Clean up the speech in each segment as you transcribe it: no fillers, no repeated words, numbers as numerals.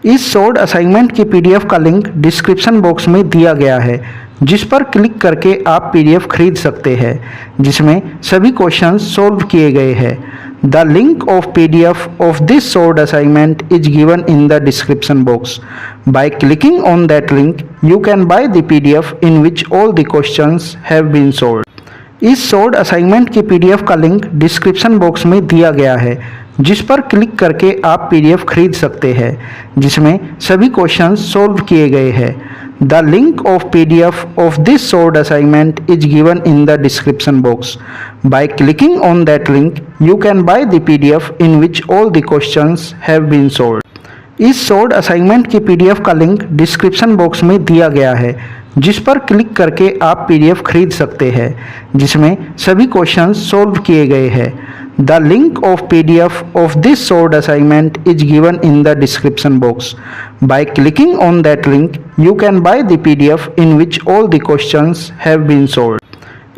इस short assignment की PDF का लिंक डिस्क्रिप्शन बॉक्स में दिया गया है, जिस पर क्लिक करके आप पीडीएफ खरीद सकते हैं, जिसमें सभी क्वेश्चंस सॉल्व किए गए हैं। The link of PDF of this short assignment is given in the description box. By clicking on that link you can buy the PDF in which all the questions have been solved. इस short assignment की PDF का link description box में दिया गया है, जिस पर click करके आप पीडीएफ खरीद सकते हैं, जिसमें सभी क्वेश्चंस सॉल्व किए गए हैं। The link of PDF of this short assignment is given in the description box. By clicking on that link you can buy the PDF in which all the questions have been solved. इस short assignment की PDF का link description box में दिया गया है, जिस पर click करके आप पीडीएफ खरीद सकते हैं, जिसमें सभी क्वेश्चंस सॉल्व किए गए हैं। The link of PDF of this short assignment is given in the description box. By clicking on that link you can buy the PDF in which all the questions have been solved.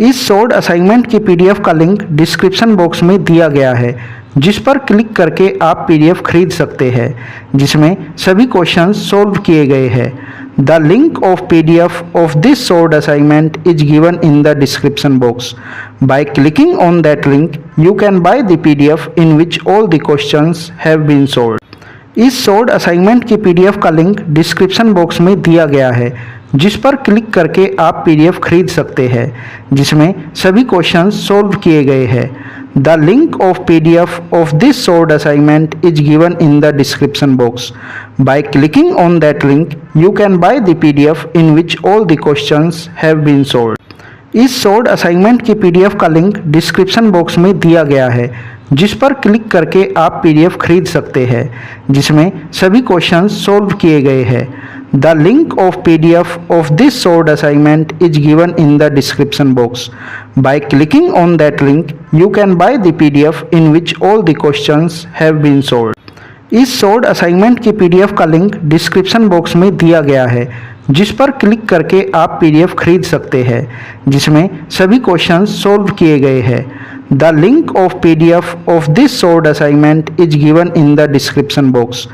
इस short assignment की PDF का link description box में दिया गया है, जिस पर click करके आप पीडीएफ खरीद सकते हैं, जिसमें सभी क्वेश्चंस सॉल्व किए गए हैं। The link of PDF of this short assignment is given in the description box. By clicking on that link you can buy the PDF in which all the questions have been solved. इस short assignment की PDF का link description box में दिया गया है, जिस पर click करके आप पीडीएफ खरीद सकते हैं, जिसमें सभी क्वेश्चंस सॉल्व किए गए हैं। The link of PDF of this short assignment is given in the description box. By clicking on that link you can buy the PDF in which all the questions have been solved. इस short assignment की PDF का link description box में दिया गया है, जिस पर click करके आप पीडीएफ खरीद सकते हैं, जिसमें सभी क्वेश्चंस सॉल्व किए गए हैं। The link of PDF of this short assignment is given in the description box. By clicking on that link you can buy the PDF in which all the questions have been solved. इस short assignment की PDF का link description box में दिया गया है, जिस पर click करके आप पीडीएफ खरीद सकते हैं, जिसमें सभी क्वेश्चंस सॉल्व किए गए हैं। The link of PDF of this short assignment is given in the description box.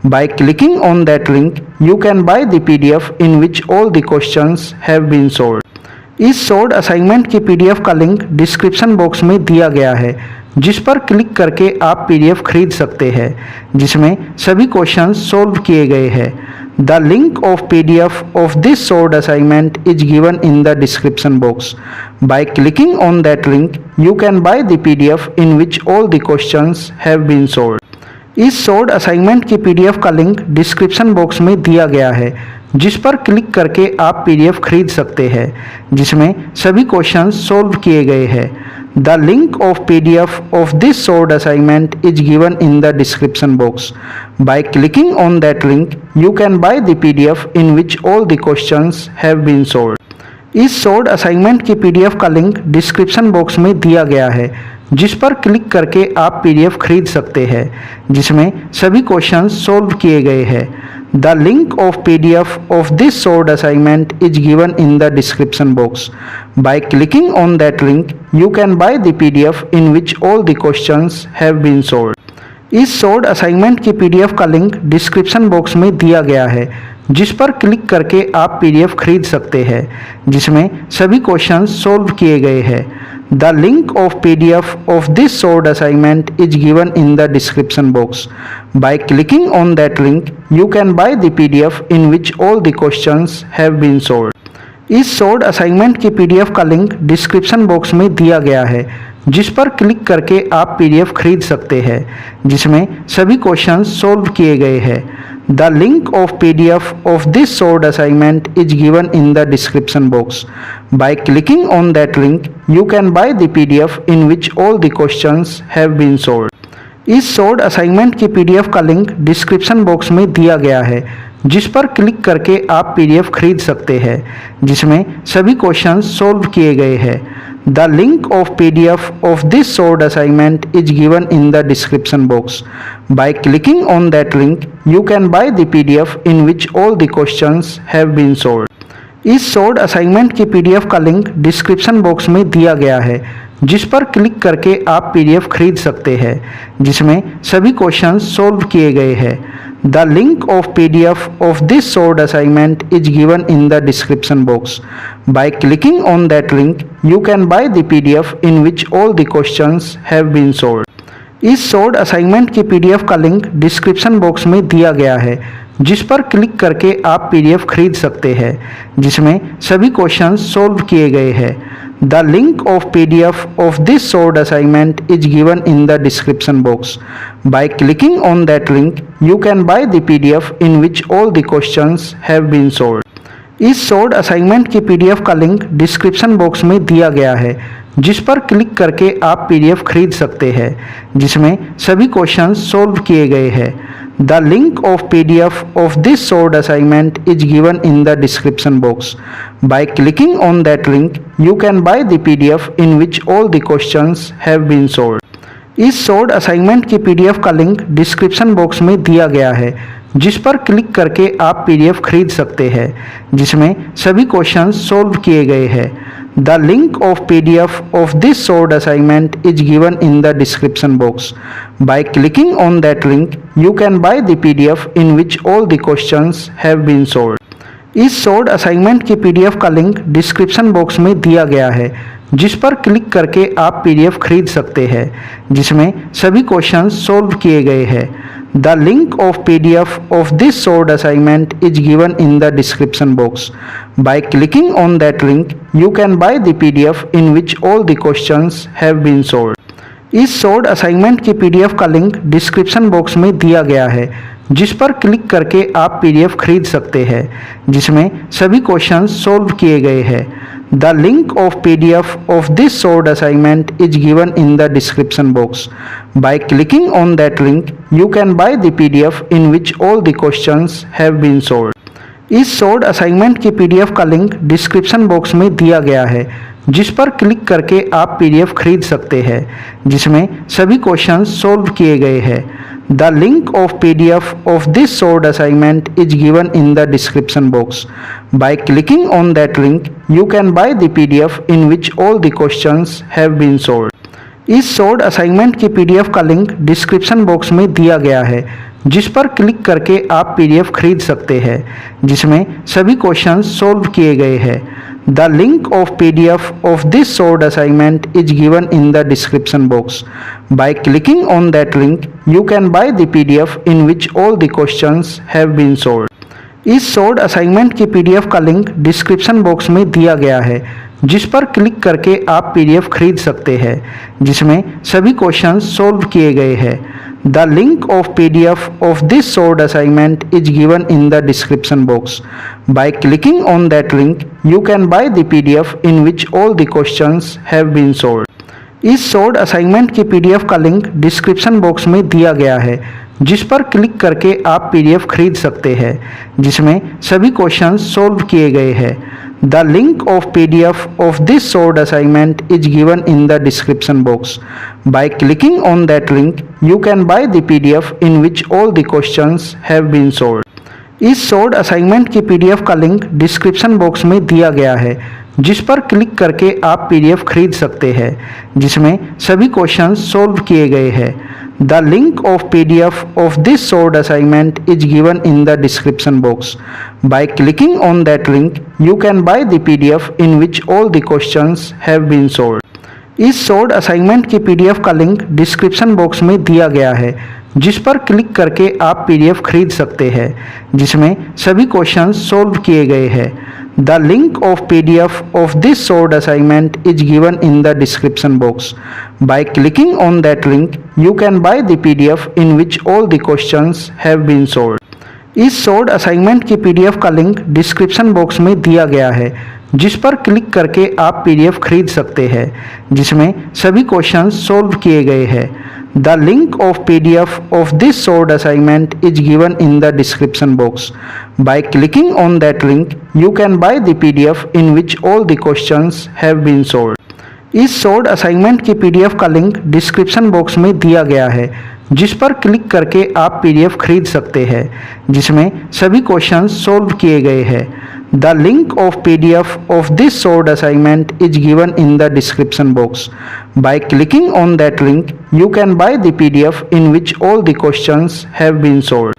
By clicking on that link you can buy the PDF in which all the questions have been solved. इस short assignment की PDF का link description box में दिया गया है, जिस पर click करके आप पीडीएफ खरीद सकते हैं, जिसमें सभी क्वेश्चंस सॉल्व किए गए हैं। The link of PDF of this short assignment is given in the description box. By clicking on that link you can buy the PDF in which all the questions have been solved. इस short assignment की PDF का link description box में दिया गया है, जिस पर click करके आप पीडीएफ खरीद सकते हैं, जिसमें सभी क्वेश्चंस सॉल्व किए गए हैं। The link of PDF of this short assignment is given in the description box. By clicking on that link you can buy the PDF in which all the questions have been solved. इस short assignment की PDF का link description box में दिया गया है, जिस पर click करके आप पीडीएफ खरीद सकते हैं, जिसमें सभी क्वेश्चंस सॉल्व किए गए हैं। The link of PDF of this short assignment is given in the description box. By clicking on that link you can buy the PDF in which all the questions have been solved. इस short assignment की PDF का link description box में दिया गया है, जिस पर click करके आप पीडीएफ खरीद सकते हैं, जिसमें सभी क्वेश्चंस सॉल्व किए गए हैं। The link of PDF of this short assignment is given in the description box. By clicking on that link you can buy the PDF in which all the questions have been solved. इस short assignment की PDF का link description box में दिया गया है, जिस पर click करके आप पीडीएफ खरीद सकते हैं, जिसमें सभी क्वेश्चंस सॉल्व किए गए हैं। The link of PDF of this short assignment is given in the description box. By clicking on that link you can buy the PDF in which all the questions have been solved. इस short assignment की PDF का link description box में दिया गया है, जिस पर click करके आप पीडीएफ खरीद सकते हैं, जिसमें सभी क्वेश्चंस सॉल्व किए गए हैं। The link of PDF of this short assignment is given in the description box. By clicking on that link you can buy the PDF in which all the questions have been solved. इस short assignment की PDF का link description box में दिया गया है, जिस पर click करके आप पीडीएफ खरीद सकते हैं, जिसमें सभी क्वेश्चंस सॉल्व किए गए हैं। The link of PDF of this solved assignment is given in the description box. By clicking on that link, you can buy the PDF in which all the questions have been solved. इस solved assignment की PDF का link description box में दिया गया है, जिस पर click करके आप पीडीएफ खरीद सकते हैं, जिसमें सभी क्वेश्चंस सॉल्व किए गए हैं। The link of PDF of this solved assignment is given in the description box. By clicking on that link, you can buy the PDF in which all the questions have been solved. इस solved assignment की PDF का link description box में दिया गया है, जिस पर click करके आप पीडीएफ खरीद सकते हैं, जिसमें सभी क्वेश्चंस सॉल्व किए गए हैं। The link of PDF of this solved assignment is given in the description box. By clicking on that link, you can buy the PDF in which all the questions have been solved. इस solved assignment की PDF का link description box में दिया गया है, जिस पर click करके आप पीडीएफ खरीद सकते हैं, जिसमें सभी क्वेश्चंस सॉल्व किए गए हैं। The link of PDF of this solved assignment is given in the description box. By clicking on that link, you can buy the PDF in which all the questions have been solved. इस solved assignment की PDF का link description box में दिया गया है, जिस पर click करके आप पीडीएफ खरीद सकते हैं, जिसमें सभी क्वेश्चंस सॉल्व किए गए हैं। The link of PDF of this solved assignment is given in the description box. By clicking on that link, you can buy the PDF in which all the questions have been solved. इस solved assignment की PDF का link description box में दिया गया है, जिस पर click करके आप पीडीएफ खरीद सकते हैं, जिसमें सभी क्वेश्चंस सॉल्व किए गए हैं। The link of PDF of this solved assignment is given in the description box. By clicking on that link, you can buy the PDF in which all the questions have been solved. इस solved assignment की PDF का link description box में दिया गया है, जिस पर click करके आप पीडीएफ खरीद सकते हैं, जिसमें सभी क्वेश्चंस सॉल्व किए गए हैं। The link of PDF of this solved assignment is given in the description box. By clicking on that link, you can buy the PDF in which all the questions have been solved. इस solved assignment की PDF का link description box में दिया गया है, जिस पर click करके आप पीडीएफ खरीद सकते हैं, जिसमें सभी क्वेश्चंस सॉल्व किए गए हैं। The link of PDF of this solved assignment is given in the description box. By clicking on that link, you can buy the PDF in which all the questions have been solved. इस solved assignment की PDF का link description box में दिया गया है, जिस पर click करके आप पीडीएफ खरीद सकते हैं, जिसमें सभी क्वेश्चंस सॉल्व किए गए हैं। The link of PDF of this solved assignment is given in the description box. By clicking on that link, you can buy the PDF in which all the questions have been solved. इस solved assignment की PDF का link description box में दिया गया है, जिस पर click करके आप पीडीएफ खरीद सकते हैं, जिसमें सभी क्वेश्चंस सॉल्व किए गए हैं। The link of PDF of this solved assignment is given in the description box. By clicking on that link, you can buy the PDF in which all the questions have been solved. इस solved assignment की PDF का link description box में दिया गया है, जिस पर click करके आप पीडीएफ खरीद सकते हैं, जिसमें सभी क्वेश्चंस सॉल्व किए गए हैं। The link of PDF of this solved assignment is given in the description box. By clicking on that link, you can buy the PDF in which all the questions have been solved. इस solved assignment की PDF का link description box में दिया गया है, जिस पर click करके आप पीडीएफ खरीद सकते हैं, जिसमें सभी क्वेश्चंस सॉल्व किए गए हैं। The link of PDF of this solved assignment is given in the description box. By clicking on that link, you can buy the PDF in which all the questions have been solved. इस solved assignment की PDF का link description box में दिया गया है, जिस पर click करके आप पीडीएफ खरीद सकते हैं, जिसमें सभी क्वेश्चंस सॉल्व किए गए हैं। The link of PDF of this solved assignment is given in the description box. By clicking on that link, you can buy the PDF in which all the questions have been solved. इस solved assignment की PDF का link description box में दिया गया है, जिस पर click करके आप पीडीएफ खरीद सकते हैं, जिसमें सभी क्वेश्चंस सॉल्व किए गए हैं। The link of PDF of this solved assignment is given in the description box. By clicking on that link, you can buy the PDF in which all the questions have been solved.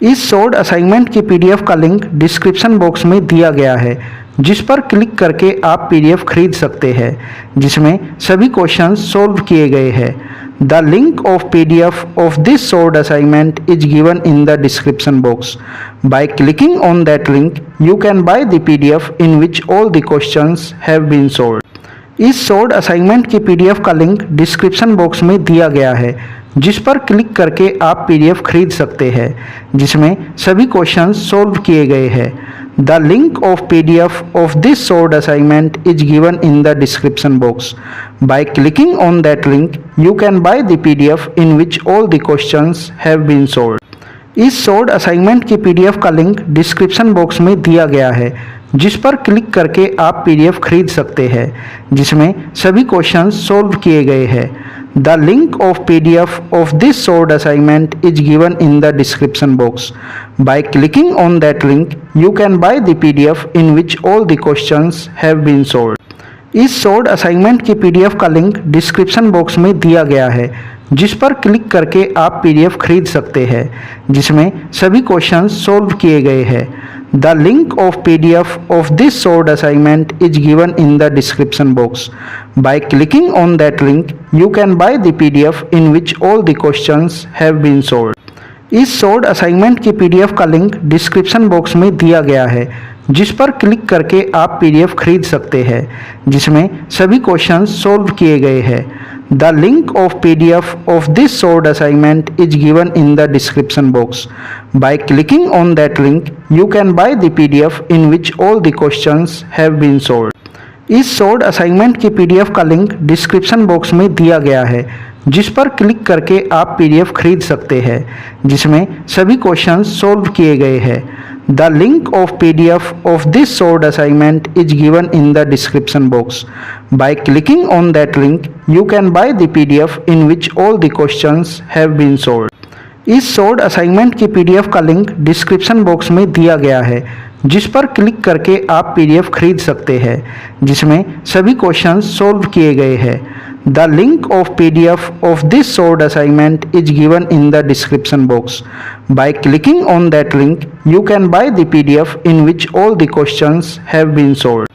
इस short assignment की PDF का link description box में दिया गया है, जिस पर click करके आप पीडीएफ खरीद सकते हैं, जिसमें सभी क्वेश्चंस सॉल्व किए गए हैं। The link of PDF of this short assignment is given in the description box. By clicking on that link you can buy the PDF in which all the questions have been solved. इस short assignment की PDF का link description box में दिया गया है, जिस पर click करके आप पीडीएफ खरीद सकते हैं, जिसमें सभी क्वेश्चंस सॉल्व किए गए हैं। The link of PDF of this short assignment is given in the description box. By clicking on that link you can buy the PDF in which all the questions have been solved. इस short assignment की PDF का link description box में दिया गया है, जिस पर click करके आप पीडीएफ खरीद सकते हैं, जिसमें सभी क्वेश्चंस सॉल्व किए गए हैं। The link of PDF of this short assignment is given in the description box. By clicking on that link you can buy the PDF in which all the questions have been solved. इस short assignment की PDF का link description box में दिया गया है, जिस पर click करके आप पीडीएफ खरीद सकते हैं, जिसमें सभी क्वेश्चंस सॉल्व किए गए हैं। The link of PDF of this short assignment is given in the description box. By clicking on that link you can buy the PDF in which all the questions have been solved. इस short assignment की PDF का link description box में दिया गया है, जिस पर click करके आप पीडीएफ खरीद सकते हैं, जिसमें सभी क्वेश्चंस सॉल्व किए गए हैं। The link of PDF of this short assignment is given in the description box. By clicking on that link you can buy the PDF in which all the questions have been solved. इस short assignment की PDF का link description box में दिया गया है, जिस पर click करके आप पीडीएफ खरीद सकते हैं, जिसमें सभी क्वेश्चंस सॉल्व किए गए हैं। The link of PDF of this short assignment is given in the description box. By clicking on that link you can buy the PDF in which all the questions have been solved. इस short assignment की PDF का link description box में दिया गया है, जिस पर click करके आप पीडीएफ खरीद सकते हैं, जिसमें सभी क्वेश्चंस सॉल्व किए गए हैं। The link of PDF of this short assignment is given in the description box. By clicking on that link you can buy the PDF in which all the questions have been solved.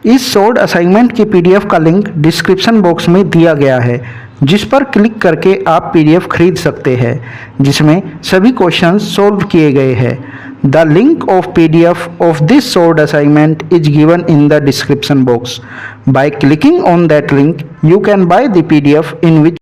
इस short assignment की PDF का link description box में दिया गया है, जिस पर click करके आप पीडीएफ खरीद सकते हैं, जिसमें सभी क्वेश्चंस सॉल्व किए गए हैं। The link of PDF of this short assignment is given in the description box. By clicking on that link you can buy the PDF in which